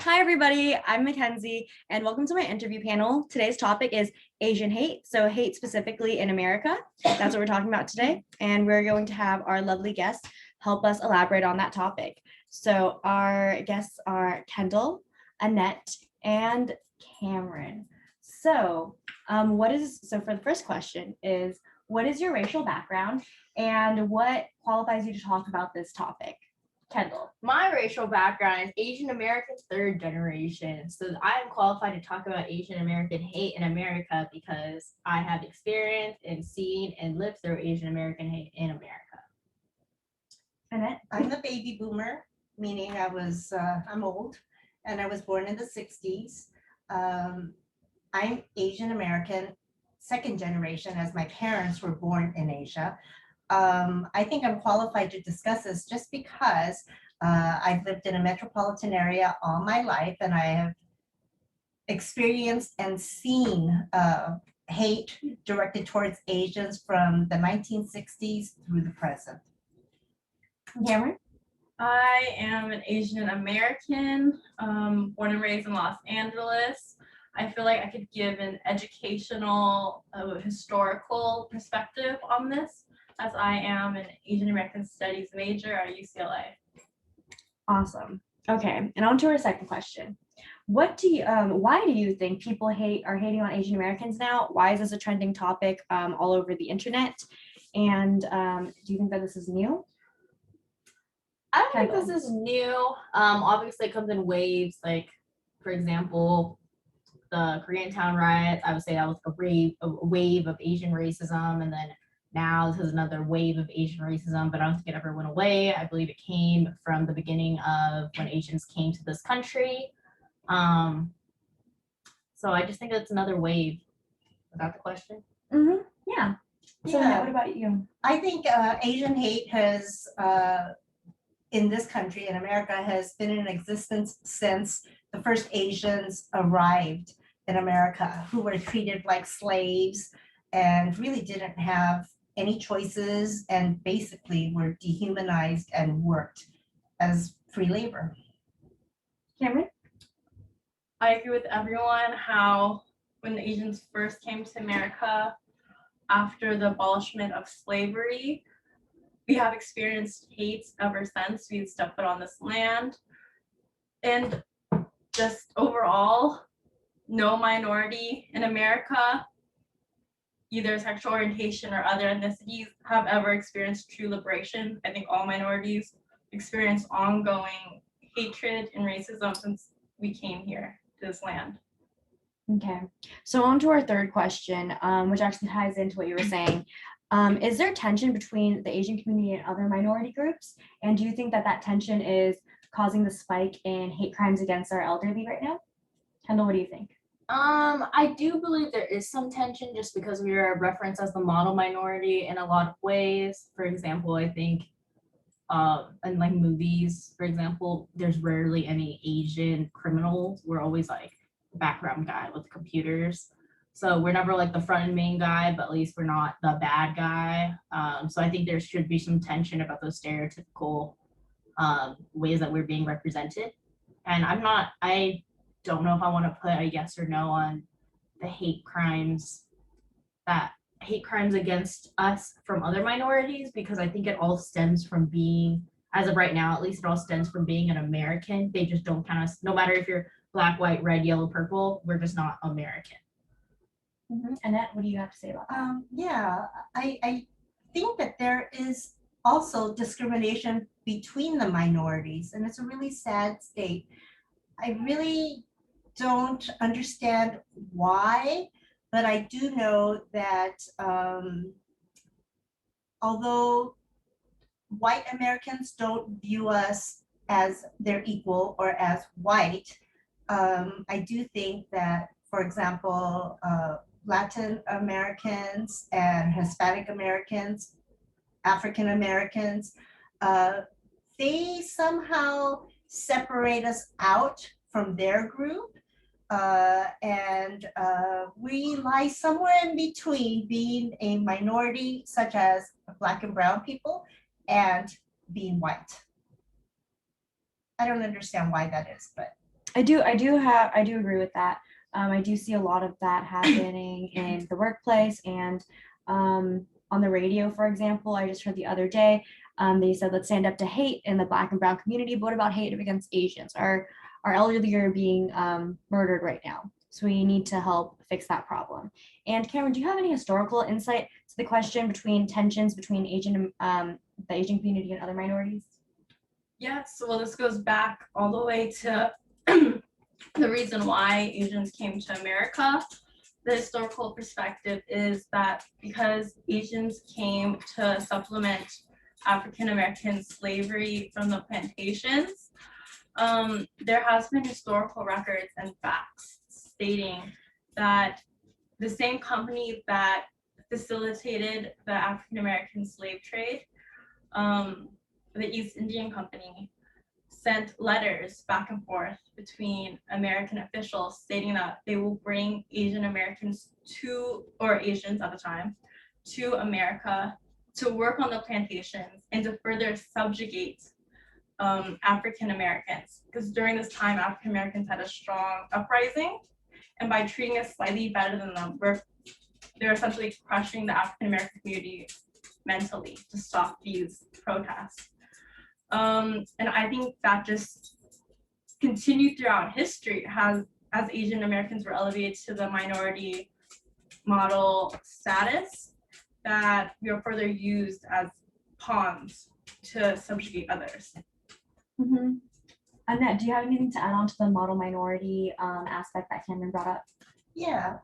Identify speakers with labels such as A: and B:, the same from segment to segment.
A: Hi, everybody. I'm Mackenzie, and welcome to my interview panel. Today's topic is Asian hate, so hate specifically in America. That's what we're talking about today, and we're going to have our lovely guests help us elaborate on that topic. So our guests are Kendall, Annette, and Cameron. So for the first question is, what is your racial background, and what qualifies you to talk about this topic? Kendall.
B: My racial background is Asian American third generation. So I am qualified to talk about Asian American hate in America because I have experienced and seen and lived through Asian American hate in America.
A: Annette.
C: I'm a baby boomer, meaning I'm old, and I was born in the 60s. I'm Asian American, second generation, as my parents were born in Asia. I think I'm qualified to discuss this just because I've lived in a metropolitan area all my life, and I have experienced and seen hate directed towards Asians from the 1960s through the present.
A: Cameron.
D: I am an Asian American, born and raised in Los Angeles. I feel like I could give an educational, historical perspective on this, as I am an Asian American Studies major at UCLA.
A: Awesome. Okay, and on to our second question. Why do you think people are hating on Asian Americans now? Why is this a trending topic all over the internet? And do you think that this is new?
B: I don't think this is new. Obviously, it comes in waves. Like, for example, the Koreatown riots, I would say that was a wave of Asian racism, and then now this is another wave of Asian racism, but I don't think it ever went away. I believe it came from the beginning of when Asians came to this country. So I just think it's another wave. Was that the question?
A: Mm-hmm. Yeah. So
C: Yeah.
A: what about you?
C: I think Asian hate has, in this country, in America, has been in existence since the first Asians arrived in America, who were treated like slaves and really didn't have any choices, and basically were dehumanized and worked as free labor.
A: Cameron?
D: I agree with everyone how when the Asians first came to America after the abolishment of slavery, we have experienced hate ever since we stepped foot on this land. And just overall, no minority in America, either sexual orientation or other ethnicities, have ever experienced true liberation. I think all minorities experience ongoing hatred and racism since we came here to this land.
A: Okay. So on to our third question, which actually ties into what you were saying. Is there tension between the Asian community and other minority groups? And do you think that that tension is causing the spike in hate crimes against our elderly right now? Kendall, what do you think?
B: I do believe there is some tension just because we are referenced as the model minority in a lot of ways. For example, I think in like movies, for example, there's rarely any Asian criminals. We're always like the background guy with computers. So we're never like the front and main guy, but at least we're not the bad guy. So I think there should be some tension about those stereotypical ways that we're being represented. And I don't know if I want to put a yes or no on the hate crimes against us from other minorities, because I think it all stems from being, as of right now, at least it all stems from being an American. They just don't count us, no matter if you're black, white, red, yellow, purple, we're just not American.
A: Mm-hmm. Annette, what do you have to say about that?
C: Yeah, I think that there is also discrimination between the minorities, and it's a really sad state. I really don't understand why, but I do know that although white Americans don't view us as their equal or as white, I do think that, for example, Latin Americans and Hispanic Americans, African Americans, they somehow separate us out from their group. And we lie somewhere in between being a minority, such as Black and brown people, and being white. I don't understand why that is, but
A: I do agree with that. I do see a lot of that happening in the workplace and on the radio, for example. I just heard the other day, they said, let's stand up to hate in the Black and brown community. But what about hate against Asians? Our elderly are being murdered right now. So we need to help fix that problem. And Cameron, do you have any historical insight to the question between tensions between the Asian community and other minorities?
D: Yes, well, this goes back all the way to the reason why Asians came to America. The historical perspective is that because Asians came to supplement African American slavery from the plantations, there has been historical records and facts stating that the same company that facilitated the African American slave trade, the East Indian Company, sent letters back and forth between American officials stating that they will bring Asian Americans or Asians at the time, to America to work on the plantations and to further subjugate African Americans. Because during this time, African Americans had a strong uprising, and by treating us slightly better than them, they're essentially crushing the African American community mentally to stop these protests. And I think that just continued throughout history as Asian Americans were elevated to the minority model status, that we are further used as pawns to subjugate others.
A: Mm-hmm. Annette, do you have anything to add on to the model minority aspect that Cameron brought up?
C: Yeah,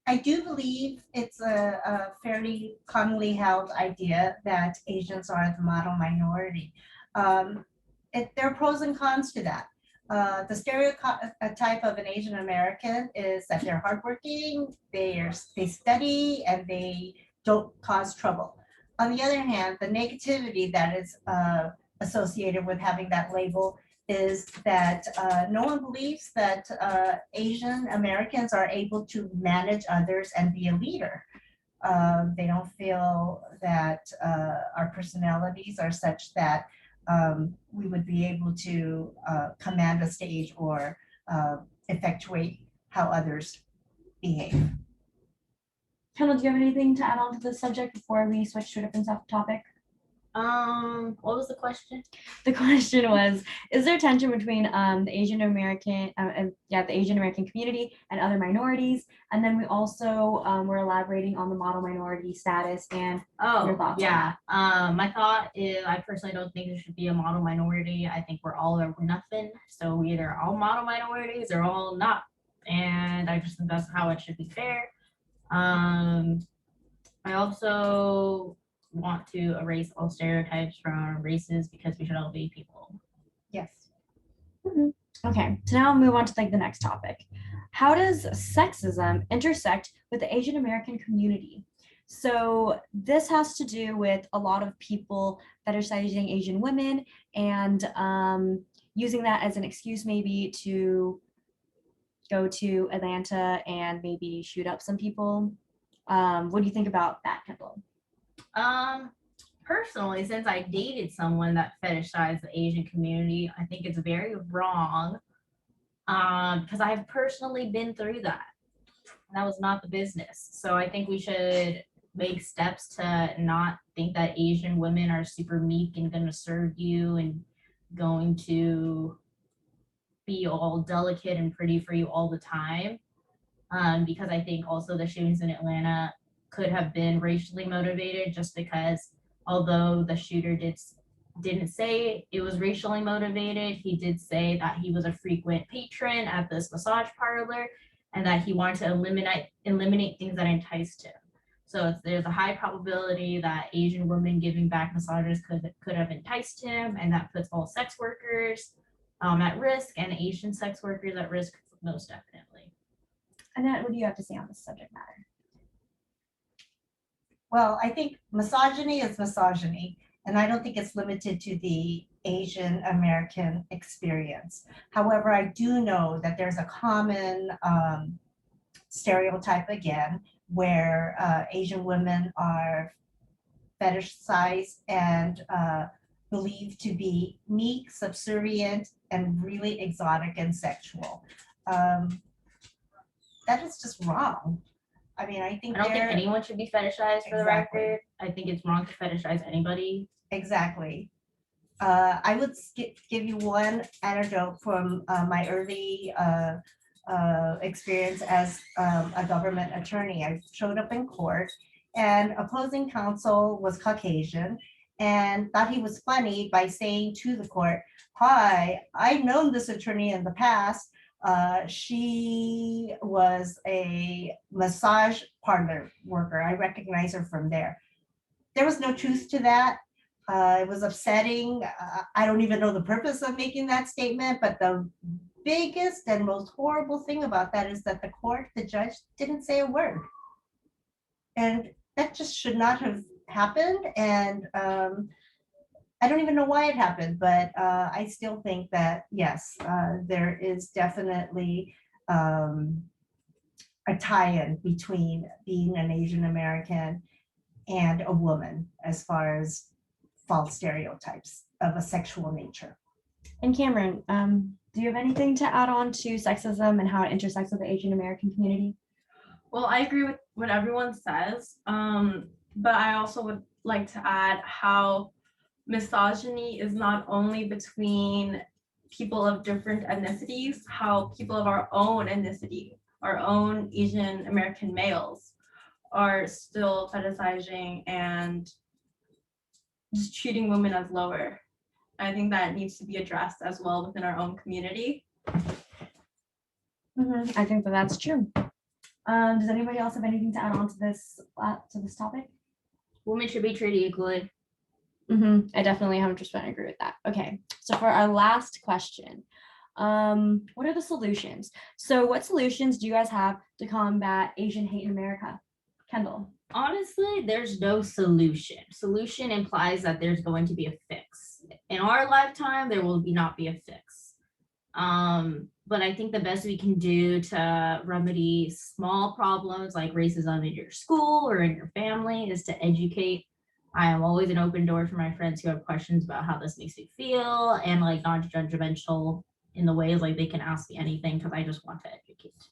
C: I do believe it's a fairly commonly held idea that Asians are the model minority. There are pros and cons to that. The stereotype of an Asian American is that they're hardworking, they study, and they don't cause trouble. On the other hand, the negativity that is associated with having that label is that no one believes that Asian Americans are able to manage others and be a leader. They don't feel that our personalities are such that we would be able to command a stage or effectuate how others behave.
A: Kendall, do you have anything to add on to this subject before we switch to a different topic?
B: What was the question?
A: The question was, is there tension between the Asian American, the Asian American community and other minorities? And then we also were elaborating on the model minority status and your thoughts on
B: yeah. My thought is I personally don't think there should be a model minority. I think we're all or nothing. So we either are all model minorities or all not. And I just think that's how it should be fair. I also want to erase all stereotypes from races because we should all be people.
C: Yes.
A: Mm-hmm. Okay, so now I'll move on to the next topic. How does sexism intersect with the Asian American community? So this has to do with a lot of people fetishizing Asian women and using that as an excuse maybe to go to Atlanta and maybe shoot up some people. What do you think about that, Kendall?
B: Personally, since I dated someone that fetishized the Asian community, I think it's very wrong. Because I have personally been through that. That was not the business. So I think we should make steps to not think that Asian women are super meek and gonna serve you and going to be all delicate and pretty for you all the time. Because I think also the shootings in Atlanta could have been racially motivated, just because although the shooter didn't say it was racially motivated, he did say that he was a frequent patron at this massage parlor and that he wanted to eliminate things that enticed him. So there's a high probability that Asian women giving back massages could have enticed him, and that puts all sex workers at risk, and Asian sex workers at risk most definitely.
A: Annette, what do you have to say on this subject matter?
C: Well, I think misogyny is misogyny, and I don't think it's limited to the Asian American experience. However, I do know that there's a common stereotype again, where Asian women are fetishized and believed to be meek, subservient, and really exotic and sexual. That is just wrong. I mean, I think
B: I don't think
C: they're
B: anyone should be fetishized for the
C: Exactly.
B: record. I think it's wrong to fetishize anybody.
C: exactly. I would give you one anecdote from my early experience as a government attorney. I showed up in court and opposing counsel was Caucasian and thought he was funny by saying to the court, "Hi, I've known this attorney in the past. She was a massage parlor worker. I recognize her from there." There was no truth to that. It was upsetting. I don't even know the purpose of making that statement, but the biggest and most horrible thing about that is that the judge didn't say a word. And that just should not have happened. And I don't even know why it happened, but I still think that, yes, there is definitely a tie-in between being an Asian American and a woman as far as false stereotypes of a sexual nature.
A: And Cameron, do you have anything to add on to sexism and how it intersects with the Asian American community?
D: Well, I agree with what everyone says, but I also would like to add how misogyny is not only between people of different ethnicities, how people of our own ethnicity, our own Asian American males are still fetishizing and just treating women as lower. I think that needs to be addressed as well within our own community.
A: I think that that's true. Does anybody else have anything to add on to this topic?
B: Women should be treated equally.
A: I definitely 100% agree with that. Okay, so for our last question, what are the solutions? So what solutions do you guys have to combat Asian hate in America? Kendall.
B: Honestly, there's no solution. Solution implies that there's going to be a fix. In our lifetime, there will not be a fix. But I think the best we can do to remedy small problems like racism in your school or in your family is to educate. I am always an open door for my friends who have questions about how this makes me feel and like non-judgmental in the ways like they can ask me anything because I just want to educate.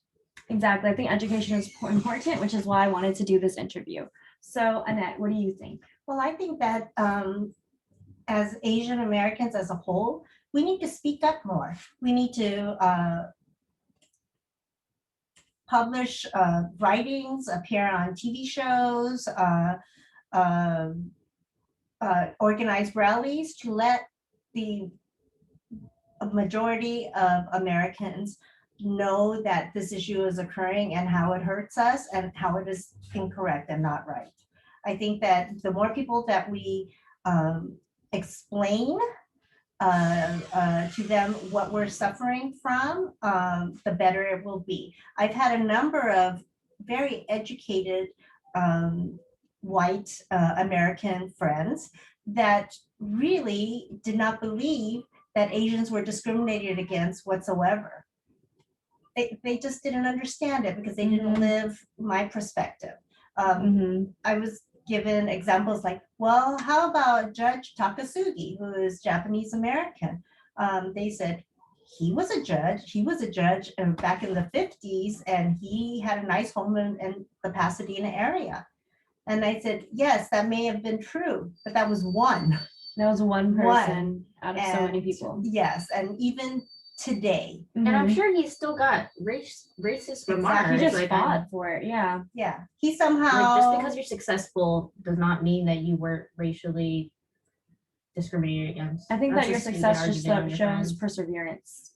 A: Exactly. I think education is important, which is why I wanted to do this interview. So Annette, what do you think?
C: Well, I think that as Asian Americans as a whole, we need to speak up more. We need to publish writings, appear on TV shows, organize rallies to let the majority of Americans know that this issue is occurring and how it hurts us and how it is incorrect and not right. I think that the more people that we explain to them what we're suffering from, the better it will be. I've had a number of very educated white American friends that really did not believe that Asians were discriminated against whatsoever. They just didn't understand it because they didn't live my perspective. I was given examples like, well, how about Judge Takasugi, who is Japanese American? They said, he was a judge back in the 50s, and he had a nice home in the Pasadena area. And I said, yes, that may have been true, but that was one.
A: That was one person out of so many
C: And
A: people.
C: Yes, and even today.
B: And I'm sure he's still got racist remarks.
A: He just
B: like,
A: fought for it. Yeah.
C: Yeah, he somehow.
B: like, just because you're successful does not mean that you weren't racially discriminated against.
A: I think
B: That's
A: that your
B: a stupid
A: success just
B: argument on your
A: shows
B: friends.
A: perseverance.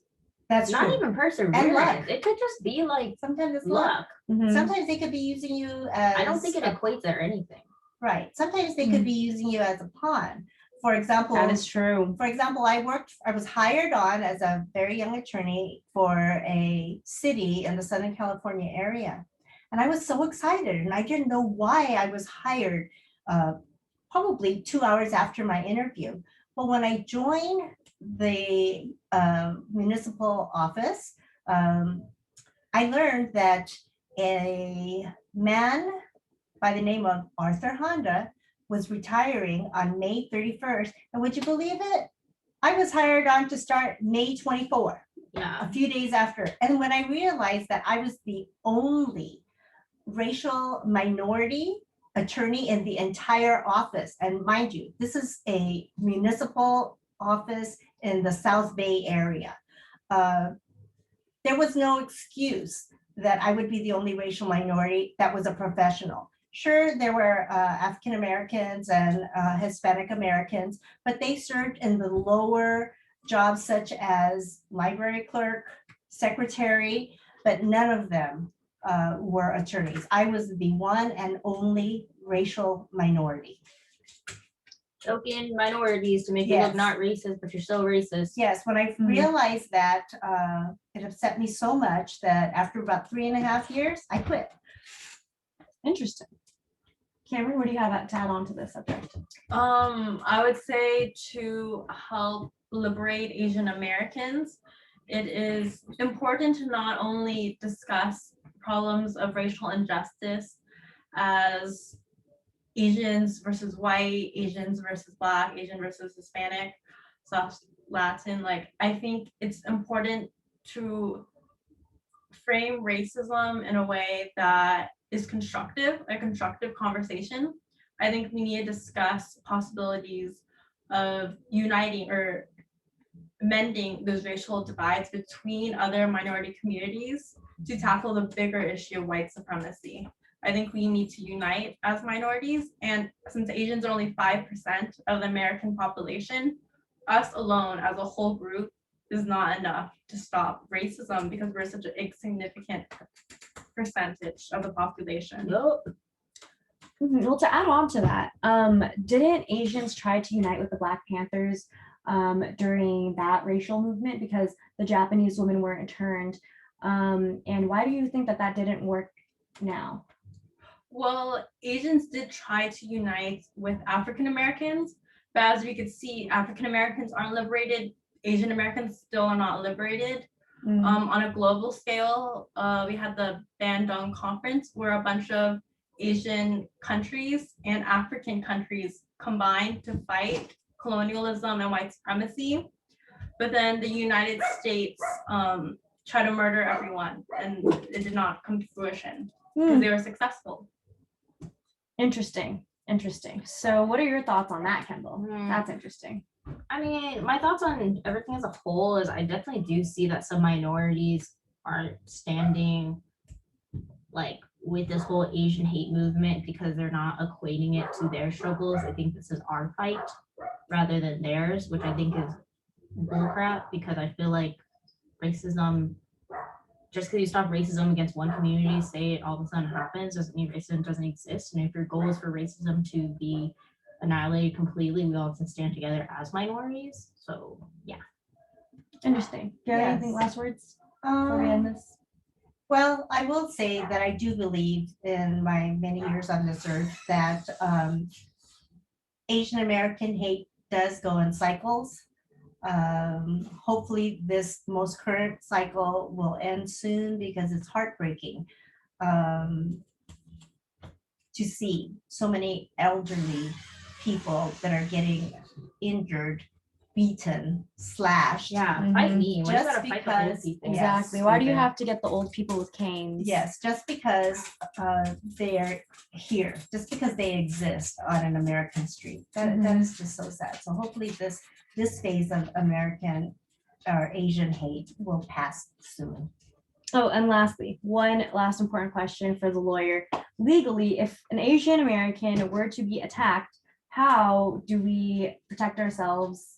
C: That's
B: Not
C: true.
B: even perseverance.
C: luck.
B: It could just be like
C: Sometimes it's luck.
B: luck.
C: Sometimes they could be using you as.
B: I don't think it equates or anything.
C: Right. Sometimes they could be using you as a pawn. For example.
A: That is true.
C: For example, I was hired on as a very young attorney for a city in the Southern California area. And I was so excited and I didn't know why I was hired probably 2 hours after my interview. But when I joined the municipal office, I learned that a man by the name of Arthur Honda was retiring on May 31st. And would you believe it? I was hired on to start May 24,
B: Yeah.
C: a few days after. And when I realized that I was the only racial minority attorney in the entire office, and mind you, this is a municipal office in the South Bay area. There was no excuse that I would be the only racial minority that was a professional. Sure, there were African Americans and Hispanic Americans, but they served in the lower jobs such as library clerk, secretary, but none of them were attorneys. I was the one and only racial minority.
B: Joking minorities to make you look
C: Yes.
B: not racist, but you're still racist.
C: Yes, when I realized that, it upset me so much that after about 3.5 years, I quit.
A: Interesting. Cameron, what do you have to add on to this subject?
D: I would say to help liberate Asian Americans, it is important to not only discuss problems of racial injustice as Asians versus white, Asians versus Black, Asian versus Hispanic, Latin. Like, I think it's important to frame racism in a way that is constructive, a constructive conversation. I think we need to discuss possibilities of uniting or mending those racial divides between other minority communities to tackle the bigger issue of white supremacy. I think we need to unite as minorities, and since Asians are only 5% of the American population, us alone as a whole group is not enough to stop racism because we're such a significant percentage of the population.
B: Yup.
A: Well, to add on to that, didn't Asians try to unite with the Black Panthers during that racial movement because the Japanese women were interned? And why do you think that that didn't work now?
D: Well, Asians did try to unite with African Americans, but as we could see, African Americans aren't liberated. Asian Americans still are not liberated. On a global scale, we had the Bandung Conference where a bunch of Asian countries and African countries combined to fight colonialism and white supremacy. But then the United States tried to murder everyone, and it did not come to fruition because they were successful.
A: Interesting. So what are your thoughts on that, Kendall? That's interesting.
B: I mean, my thoughts on everything as a whole is I definitely do see that some minorities are standing like with this whole Asian hate movement because they're not equating it to their struggles. I think this is our fight rather than theirs, which I think is bullcrap because I feel like racism, just because you stop racism against one community, say it all of a sudden happens, doesn't mean racism doesn't exist. And if your goal is for racism to be annihilated completely, we all have to stand together as minorities. So yeah.
A: Interesting. Do you have anything,
C: Yes.
A: last words before we end this?
C: Well, I will say that I do believe in my many years on this earth that Asian American hate does go in cycles. Hopefully this most current cycle will end soon because it's heartbreaking to see so many elderly people that are getting injured, beaten, slashed.
B: Yeah,
A: Mhm.
B: fight me. Why you
C: Just
B: gotta fight the old
C: because-
B: people?
C: Yeah.
A: Exactly. Why do you
B: Stupid.
A: have to get the old people with canes?
C: Yes, just because they're here, just because they exist on an American street. That is just so sad. So hopefully this phase of American or Asian hate will pass soon.
A: Oh, and lastly, one last important question for the lawyer. Legally, if an Asian American were to be attacked, how do we protect ourselves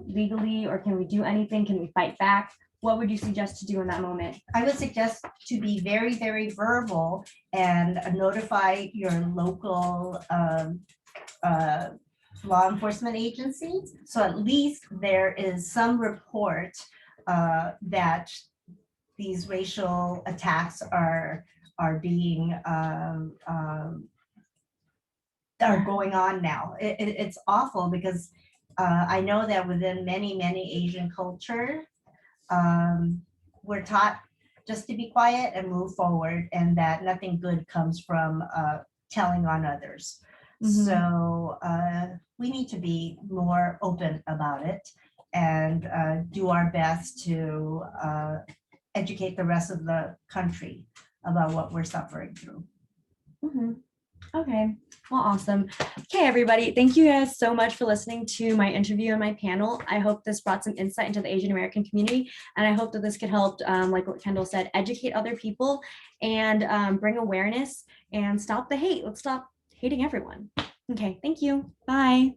A: legally, or can we do anything? Can we fight back? What would you suggest to do in that moment?
C: I would suggest to be very, very verbal and notify your local law enforcement agencies. So at least there is some report that these racial attacks are being are going on now. It's awful because I know that within many Asian culture, we're taught just to be quiet and move forward, and that nothing good comes from telling on others.
A: Mhm.
C: So we need to be more open about it and do our best to educate the rest of the country about what we're suffering through.
A: Mhm. Okay, well, awesome. Okay, everybody, thank you guys so much for listening to my interview and my panel. I hope this brought some insight into the Asian American community, and I hope that this could help, like what Kendall said, educate other people and bring awareness and stop the hate. Let's stop hating everyone. Okay, thank you. Bye.